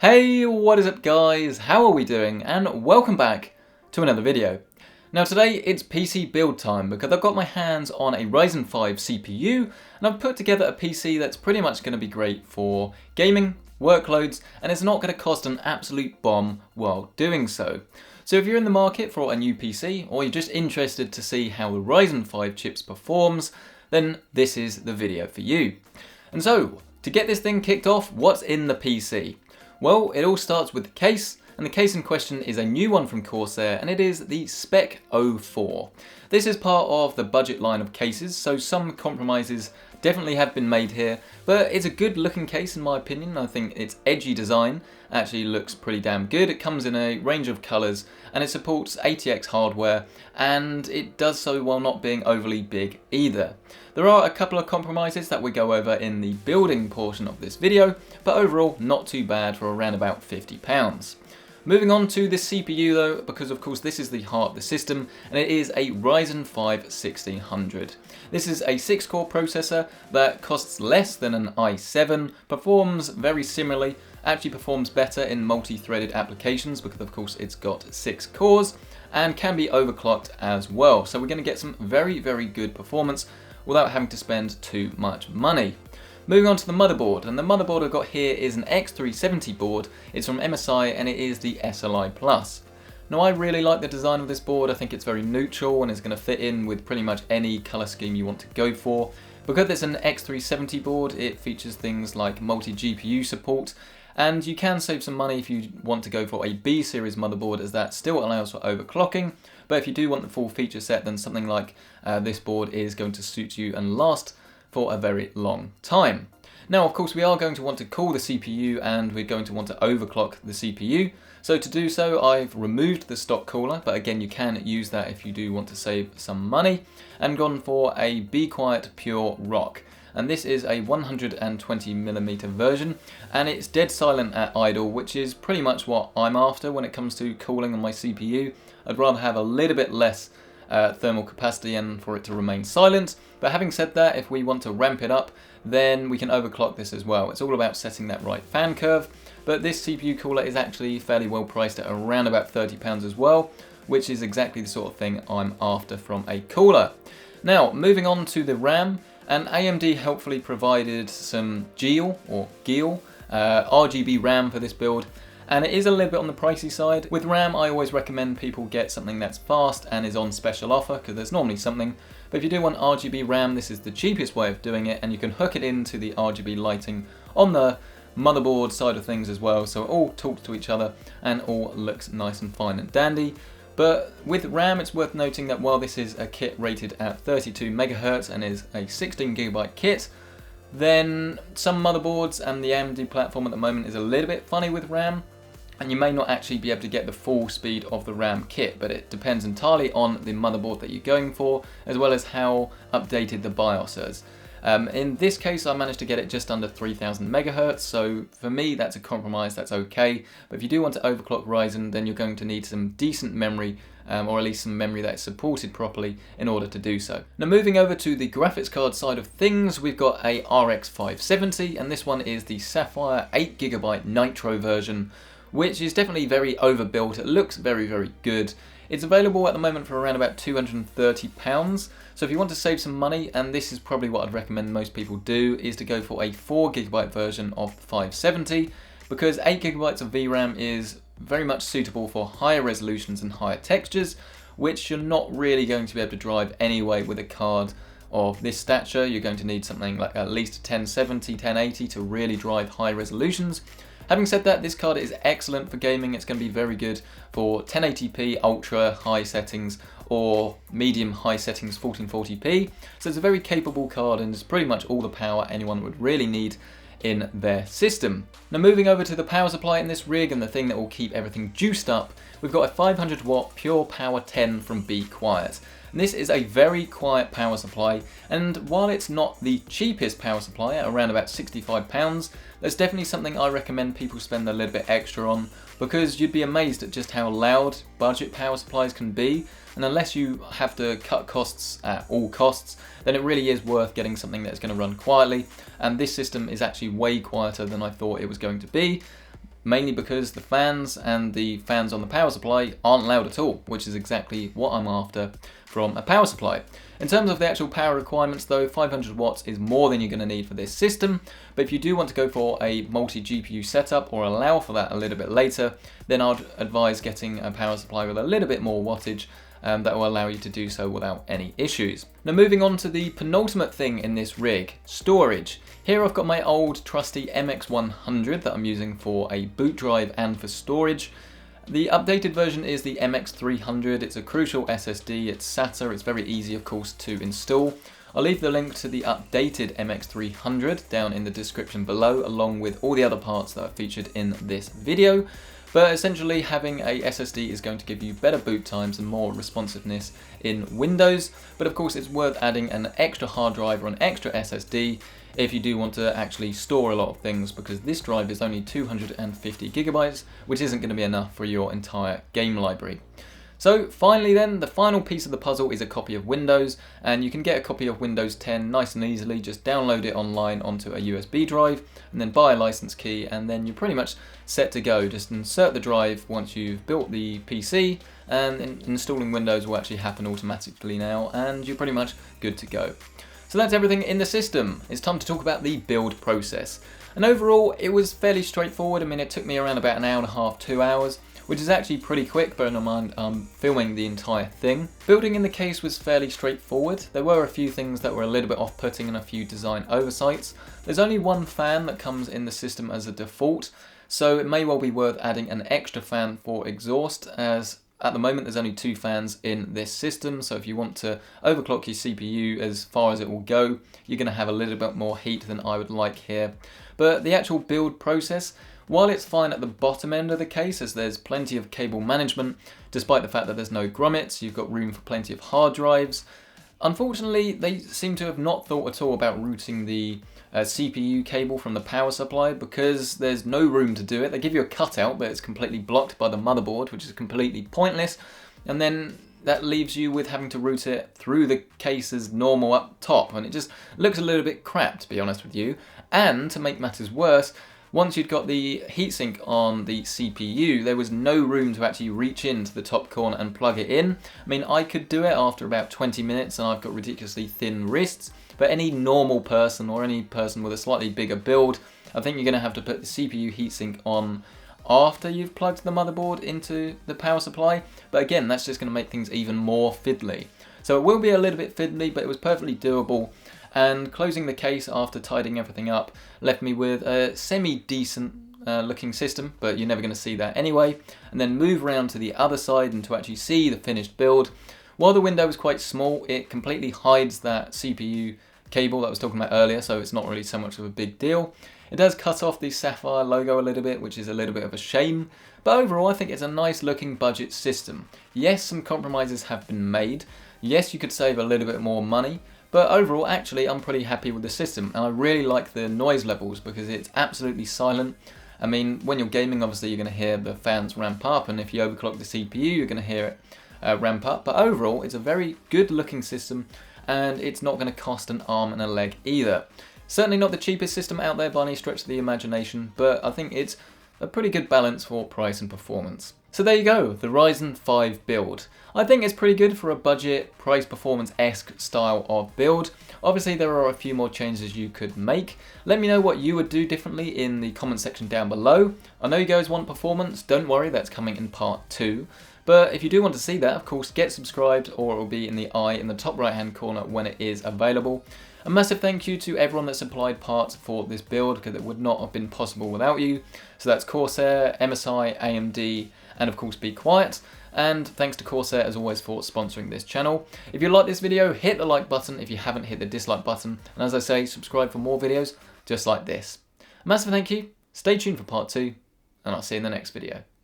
Hey, what is up guys? How are we doing? And welcome back to another video. Now today it's PC build time because I've got my hands on a Ryzen 5 CPU and I've put together a PC that's pretty much going to be great for gaming, workloads, and it's not going to cost an absolute bomb while doing so. So if you're in the market for a new PC or you're just interested to see how the Ryzen 5 chips performs, then this is the video for you. And so, to get this thing kicked off, what's in the PC? Well, it all starts with the case, and the case in question is a new one from Corsair, and it is the Spec 04. This is part of the budget line of cases, so some compromises definitely have been made here, but it's a good looking case in my opinion. I think its edgy design actually looks pretty damn good. It comes in a range of colours, and it supports ATX hardware, and it does so while not being overly big either. There are a couple of compromises that we go over in the building portion of this video, but overall not too bad for around about £50. Moving on to the CPU though, because of course this is the heart of the system, and it is a Ryzen 5 1600. This is a 6-core processor that costs less than an i7, performs very similarly, actually performs better in multi-threaded applications because of course it's got 6 cores, and can be overclocked as well. So we're going to get some very good performance without having to spend too much money. Moving on to the motherboard, and the motherboard I've got here is an X370 board. It's from MSI and it is the SLI Plus. Now I really like the design of this board. I think it's very neutral and it's going to fit in with pretty much any colour scheme you want to go for. Because it's an X370 board, it features things like multi-GPU support, and you can save some money if you want to go for a B series motherboard, as that still allows for overclocking. But if you do want the full feature set, then something like this board is going to suit you and last for a very long time. Now of course we are going to want to cool the CPU and we're going to want to overclock the CPU. So to do so I've removed the stock cooler, but again you can use that if you do want to save some money, and gone for a Be Quiet Pure Rock. And this is a 120mm version, and it's dead silent at idle, which is pretty much what I'm after when it comes to cooling on my CPU. I'd rather have a little bit less thermal capacity and for it to remain silent. But having said that, if we want to ramp it up, then we can overclock this as well. It's all about setting that right fan curve, but this CPU cooler is actually fairly well priced at around about £30 as well, which is exactly the sort of thing I'm after from a cooler. Now, moving on to the RAM, and AMD helpfully provided some Geil RGB RAM for this build, and it is a little bit on the pricey side. With RAM, I always recommend people get something that's fast and is on special offer, because there's normally something. But if you do want RGB RAM, this is the cheapest way of doing it, and you can hook it into the RGB lighting on the motherboard side of things as well, so it all talks to each other and all looks nice and fine and dandy. But with RAM, it's worth noting that while this is a kit rated at 32 MHz and is a 16GB kit, then some motherboards and the AMD platform at the moment is a little bit funny with RAM, and you may not actually be able to get the full speed of the RAM kit, but it depends entirely on the motherboard that you're going for, as well as how updated the BIOS is. In this case, I managed to get it just under 3000 MHz, so for me that's a compromise, that's okay. But if you do want to overclock Ryzen, then you're going to need some decent memory, or at least some memory that's supported properly in order to do so. Now moving over to the graphics card side of things, we've got a RX 570, and this one is the Sapphire 8GB Nitro version, which is definitely very overbuilt. It looks very good. It's available at the moment for around about £230. So if you want to save some money, and this is probably what I'd recommend most people do, is to go for a 4GB version of the 570, because 8GB of VRAM is very much suitable for higher resolutions and higher textures, which you're not really going to be able to drive anyway with a card of this stature. You're going to need something like at least 1070, 1080 to really drive high resolutions. Having said that, this card is excellent for gaming. It's going to be very good for 1080p ultra high settings or medium high settings 1440p. So it's a very capable card and it's pretty much all the power anyone would really need in their system. Now moving over to the power supply in this rig, and the thing that will keep everything juiced up, we've got a 500 watt Pure Power 10 from Be Quiet. And this is a very quiet power supply, and while it's not the cheapest power supply at around about £65, that's definitely something I recommend people spend a little bit extra on, because you'd be amazed at just how loud budget power supplies can be, and unless you have to cut costs at all costs, then it really is worth getting something that's going to run quietly, and this system is actually way quieter than I thought it was going to be. mainly because the fans and the fans on the power supply aren't loud at all, which is exactly what I'm after from a power supply. In terms of the actual power requirements though, 500 watts is more than you're going to need for this system, but if you do want to go for a multi-GPU setup or allow for that a little bit later, then I'd advise getting a power supply with a little bit more wattage that will allow you to do so without any issues. Now moving on to the penultimate thing in this rig, storage. Here I've got my old trusty MX100 that I'm using for a boot drive and for storage. The updated version is the MX300, it's a Crucial SSD, it's SATA, it's very easy of course to install. I'll leave the link to the updated MX300 down in the description below, along with all the other parts that are featured in this video. But essentially having a SSD is going to give you better boot times and more responsiveness in Windows, but of course it's worth adding an extra hard drive or an extra SSD if you do want to actually store a lot of things, because this drive is only 250 gigabytes, which isn't going to be enough for your entire game library. So finally then, the final piece of the puzzle is a copy of Windows, and you can get a copy of Windows 10 nice and easily. Just download it online onto a USB drive and then buy a license key, and then you're pretty much set to go. Just insert the drive once you've built the PC, and installing Windows will actually happen automatically now, and you're pretty much good to go. So that's everything in the system. It's time to talk about the build process. And overall, it was fairly straightforward. I mean, it took me around about an hour and a half, 2 hours, which is actually pretty quick, bearing in mind I'm filming the entire thing. Building in the case was fairly straightforward. There were a few things that were a little bit off-putting and a few design oversights. There's only one fan that comes in the system as a default, so it may well be worth adding an extra fan for exhaust, as at the moment there's only 2 fans in this system, so if you want to overclock your CPU as far as it will go, you're going to have a little bit more heat than I would like here. But the actual build process, while it's fine at the bottom end of the case, as there's plenty of cable management, despite the fact that there's no grommets, you've got room for plenty of hard drives. Unfortunately, they seem to have not thought at all about routing the CPU cable from the power supply, because there's no room to do it. They give you a cutout, but it's completely blocked by the motherboard, which is completely pointless, and then that leaves you with having to route it through the case as normal up top, and it just looks a little bit crap, to be honest with you. And to make matters worse, once you'd got the heatsink on the CPU, there was no room to actually reach into the top corner and plug it in. I mean, I could do it after about 20 minutes and I've got ridiculously thin wrists, but any normal person or any person with a slightly bigger build, I think you're going to have to put the CPU heatsink on after you've plugged the motherboard into the power supply. But again, that's just going to make things even more fiddly. So it will be a little bit fiddly, but it was perfectly doable. And closing the case after tidying everything up left me with a semi-decent looking system, but you're never going to see that anyway. And then move around to the other side and to actually see the finished build. While the window is quite small, it completely hides that CPU cable that I was talking about earlier, so it's not really so much of a big deal. It does cut off the Sapphire logo a little bit, which is a little bit of a shame, but overall I think it's a nice looking budget system. Yes, some compromises have been made. Yes, you could save a little bit more money, but overall actually I'm pretty happy with the system, and I really like the noise levels because it's absolutely silent. I mean, when you're gaming, obviously you're going to hear the fans ramp up, and if you overclock the CPU you're going to hear it ramp up, but overall it's a very good looking system, and it's not going to cost an arm and a leg either. Certainly not the cheapest system out there by any stretch of the imagination, but I think it's a pretty good balance for price and performance. So there you go, the Ryzen 5 build. I think it's pretty good for a budget, price performance-esque style of build. Obviously there are a few more changes you could make. Let me know what you would do differently in the comment section down below. I know you guys want performance, don't worry, that's coming in part 2. But if you do want to see that, of course, get subscribed, or it will be in the eye in the top right hand corner when it is available. A massive thank you to everyone that supplied parts for this build, because it would not have been possible without you. So that's Corsair, MSI, AMD, and of course Be Quiet. And thanks to Corsair as always for sponsoring this channel. If you like this video, hit the like button if you haven't hit the dislike button. And as I say, subscribe for more videos just like this. A massive thank you, stay tuned for part 2, and I'll see you in the next video.